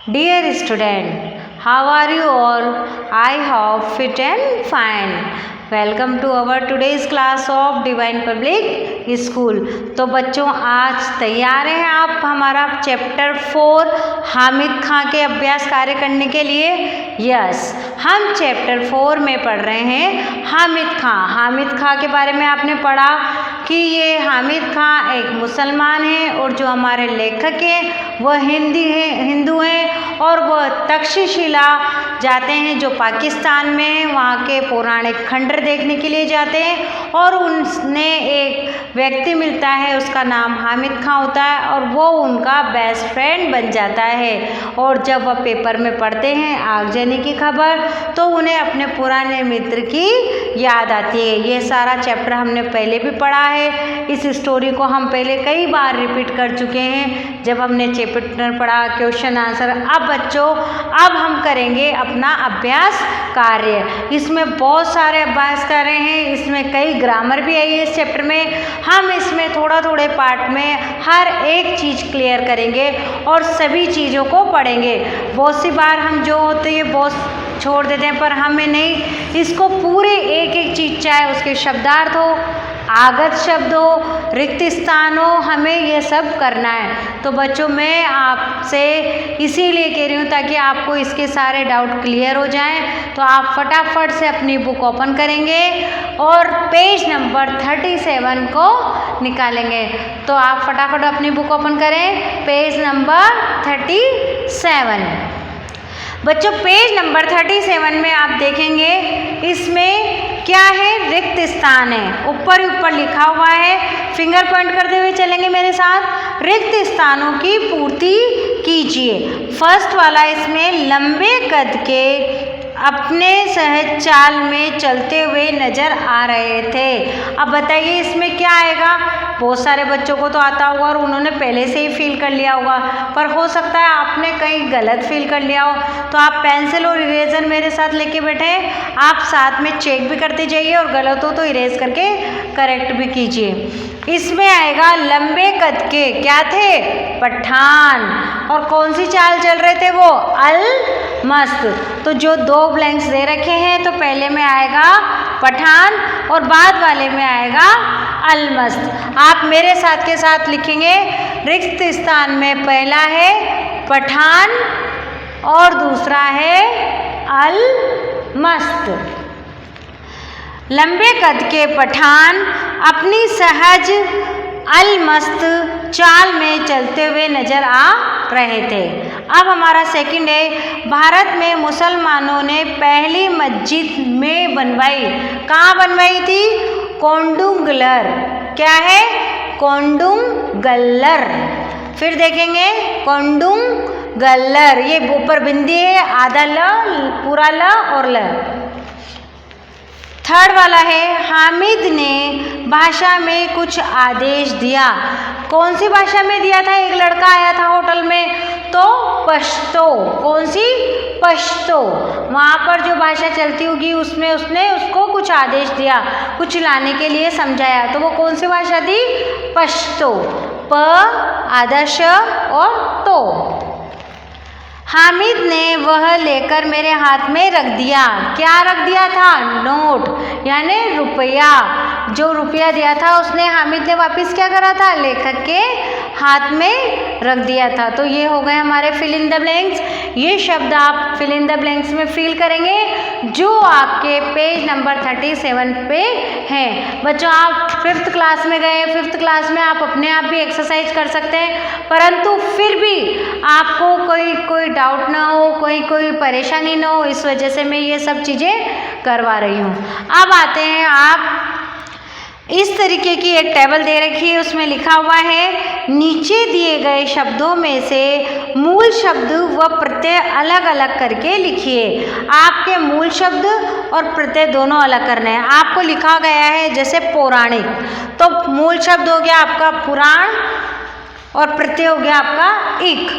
Dear student, how are you all? I hope fit and fine. Welcome to our today's class of Divine Public School. तो बच्चों आज तैयार हैं आप हमारा चैप्टर 4 हामिद खां के अभ्यास कार्य करने के लिए? यस, हम चैप्टर 4 में पढ़ रहे हैं हामिद खां। हामिद खां के बारे में आपने पढ़ा कि ये हामिद खां एक मुसलमान हैं और जो हमारे लेखक हैं वह हिंदू हैं और वह तक्षशिला जाते हैं जो पाकिस्तान में, वहाँ के पौराणिक खंडर देखने के लिए जाते हैं और उन्हें एक व्यक्ति मिलता है, उसका नाम हामिद खां होता है और वो उनका बेस्ट फ्रेंड बन जाता है। और जब वह पेपर में पढ़ते हैं आगजनी की खबर तो उन्हें अपने पुराने मित्र की याद आती है। ये सारा चैप्टर हमने पहले भी पढ़ा है, इस स्टोरी को हम पहले कई बार रिपीट कर चुके हैं जब हमने चैप्टर पढ़ा, क्वेश्चन आंसर। अब बच्चों अब हम करेंगे अपना अभ्यास कार्य। इसमें बहुत सारे अभ्यास कार्य हैं, इसमें कई ग्रामर भी आई है इस चैप्टर में। हम इसमें थोड़े पार्ट में हर एक चीज़ क्लियर करेंगे और सभी चीज़ों को पढ़ेंगे। बहुत सी बार हम जो होते हैं बहुत छोड़ देते हैं, पर हमें नहीं, इसको पूरे एक चीज़, चाहे उसके शब्दार्थ हो, आगत शब्द हो, रिक्त स्थान हो, हमें यह सब करना है। तो बच्चों मैं आपसे इसीलिए कह रही हूँ ताकि आपको इसके सारे डाउट क्लियर हो जाएं। तो आप फटाफट से अपनी बुक ओपन करेंगे और पेज नंबर 37 को निकालेंगे। तो आप फटाफट अपनी बुक ओपन करें, पेज नंबर 37। बच्चों पेज नंबर 37 में आप देखेंगे इसमें क्या है, रिक्त स्थान है, ऊपर लिखा हुआ है। फिंगर पॉइंट करते हुए चलेंगे मेरे साथ। रिक्त स्थानों की पूर्ति कीजिए। फर्स्ट वाला इसमें लंबे कद के अपने सहज चाल में चलते हुए नजर आ रहे थे। अब बताइए इसमें क्या आएगा? बहुत सारे बच्चों को तो आता होगा और उन्होंने पहले से ही फील कर लिया होगा, पर हो सकता है आपने कहीं गलत फील कर लिया हो। तो आप पेंसिल और इरेजर मेरे साथ लेके बैठे, आप साथ में चेक भी करते जाइए और गलत हो तो इरेज करके करेक्ट भी कीजिए। इसमें आएगा लंबे कद के, क्या थे? पठान। और कौन सी चाल चल रहे थे वो? अल मस्त। तो जो दो ब्लैंक्स दे रखे हैं तो पहले में आएगा पठान और बाद वाले में आएगा अलमस्त। आप मेरे साथ के साथ लिखेंगे, रिक्त स्थान में पहला है पठान और दूसरा है अलमस्त। लंबे कद के पठान अपनी सहज अलमस्त चाल में चलते हुए नजर आ रहे थे। अब हमारा सेकंड है, भारत में मुसलमानों ने पहली मस्जिद में बनवाई। कहाँ बनवाई थी? कोंडुंगलर। क्या है? कोंडुंगलर। फिर देखेंगे कोंडुंगलर, ये ऊपर बिंदी है, आधा ल, पूरा ल और ल। थर्ड वाला है, हामिद ने भाषा में कुछ आदेश दिया। कौन सी भाषा में दिया था? एक लड़का आया था होटल में, तो पश्तो। कौन सी? पश्तो। वहाँ पर जो भाषा चलती होगी उसमें उसने उसको कुछ आदेश दिया, कुछ लाने के लिए समझाया। तो वो कौन सी भाषा थी? पश्तो। प आधा श और तो। हामिद ने वह लेकर मेरे हाथ में रख दिया। क्या रख दिया था? नोट, यानी रुपया। जो रुपया दिया था उसने हामिद ने वापस क्या करा था? लेखक के हाथ में रख दिया था। तो ये हो गए हमारे फिल इन द ब्लैंक्स। ये शब्द आप फिल इन द ब्लैंक्स में फिल करेंगे जो आपके पेज नंबर 37 पे हैं। बच्चों आप 5th क्लास में गए, 5th क्लास में आप अपने आप भी एक्सरसाइज कर सकते हैं, परंतु फिर भी आपको कोई डाउट ना हो, कोई परेशानी ना हो, इस वजह से मैं ये सब चीज़ें करवा रही हूँ। अब आते हैं, आप इस तरीके की एक टेबल दे रखी है, उसमें लिखा हुआ है नीचे दिए गए शब्दों में से मूल शब्द व प्रत्यय अलग अलग करके लिखिए। आपके मूल शब्द और प्रत्यय दोनों अलग करने हैं। आपको लिखा गया है जैसे पौराणिक, तो मूल शब्द हो गया आपका पुराण और प्रत्यय हो गया आपका इक।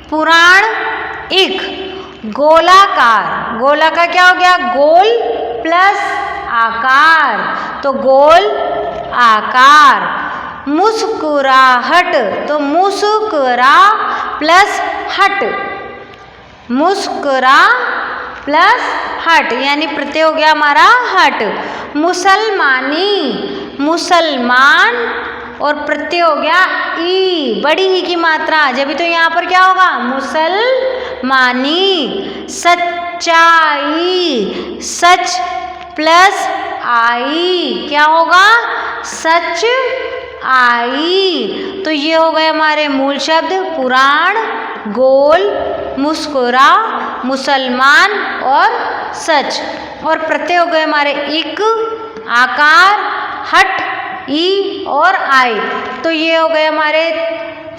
पुराण इक। गोलाकार, गोला का क्या हो गया? गोल प्लस आकार, तो गोल आकार। मुस्कुराहट, तो मुस्कुरा प्लस हट, मुस्कुरा प्लस हट यानी प्रत्यय हो गया हमारा हट। मुसलमानी, मुसलमान और प्रत्यय हो गया ई, बड़ी ही की मात्रा, जब तो यहाँ पर क्या होगा मुसलमानी। सच्चाई, सच प्लस आई क्या होगा सच आई। तो ये हो गए हमारे मूल शब्द पुराण, गोल, मुस्कुरा, मुसलमान और सच। और प्रत्यय हो गए हमारे इक, आकार, हट, ई और आई। तो ये हो गए हमारे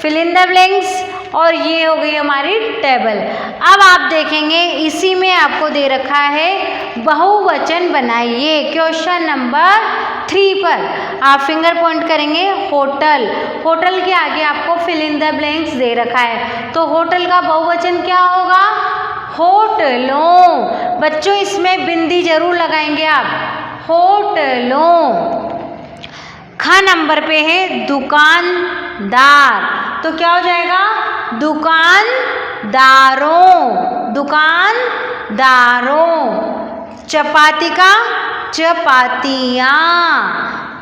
फिल इन द ब्लैंक्स और ये हो गई हमारी टेबल। अब आप देखेंगे इसी में आपको दे रखा है बहुवचन बनाइए। क्वेश्चन नंबर 3 पर आप फिंगर पॉइंट करेंगे होटल, होटल के आगे आपको फिल इन द ब्लैंक्स दे रखा है। तो होटल का बहुवचन क्या होगा होटलों। बच्चों इसमें बिंदी जरूर लगाएंगे आप, होटलों। ख नंबर पे है दुकानदार, तो क्या हो जाएगा दुकानदारों, दुकानदारों। चपाती का चपातियाँ,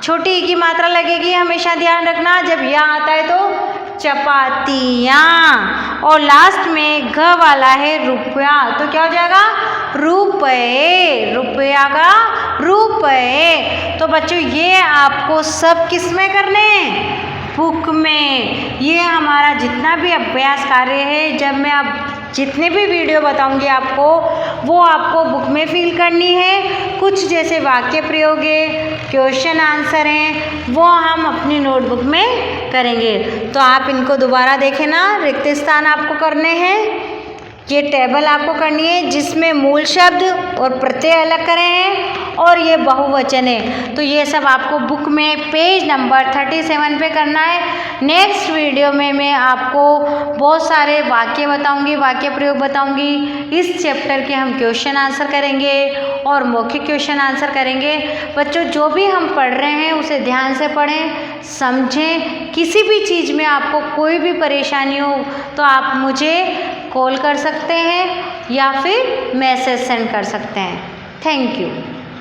छोटी की मात्रा लगेगी, हमेशा ध्यान रखना जब यहाँ आता है तो चपातियाँ। और लास्ट में घ वाला है रुपया, तो क्या हो जाएगा रुपए, रुपया का रुपए। तो बच्चों ये आपको सब किस में करने हैं बुक में। ये हमारा जितना भी अभ्यास कार्य है, जब मैं अब जितने भी वीडियो बताऊंगी आपको वो आपको बुक में फिल करनी है। कुछ जैसे वाक्य प्रयोग है, क्वेश्चन आंसर हैं, वो हम अपनी नोटबुक में करेंगे। तो आप इनको दोबारा देखें ना, रिक्त स्थान आपको करने हैं। ये टेबल आपको करनी है जिसमें मूल शब्द और प्रत्यय अलग करे हैं और ये बहुवचन है। तो ये सब आपको बुक में पेज नंबर 37 पे करना है। नेक्स्ट वीडियो में मैं आपको बहुत सारे वाक्य बताऊंगी, वाक्य प्रयोग बताऊंगी। इस चैप्टर के हम क्वेश्चन आंसर करेंगे और मौखिक क्वेश्चन आंसर करेंगे। बच्चों जो भी हम पढ़ रहे हैं उसे ध्यान से पढ़ें, समझें। किसी भी चीज़ में आपको कोई भी परेशानी हो तो आप मुझे कॉल कर सकते हैं या फिर मैसेज सेंड कर सकते हैं। Thank you.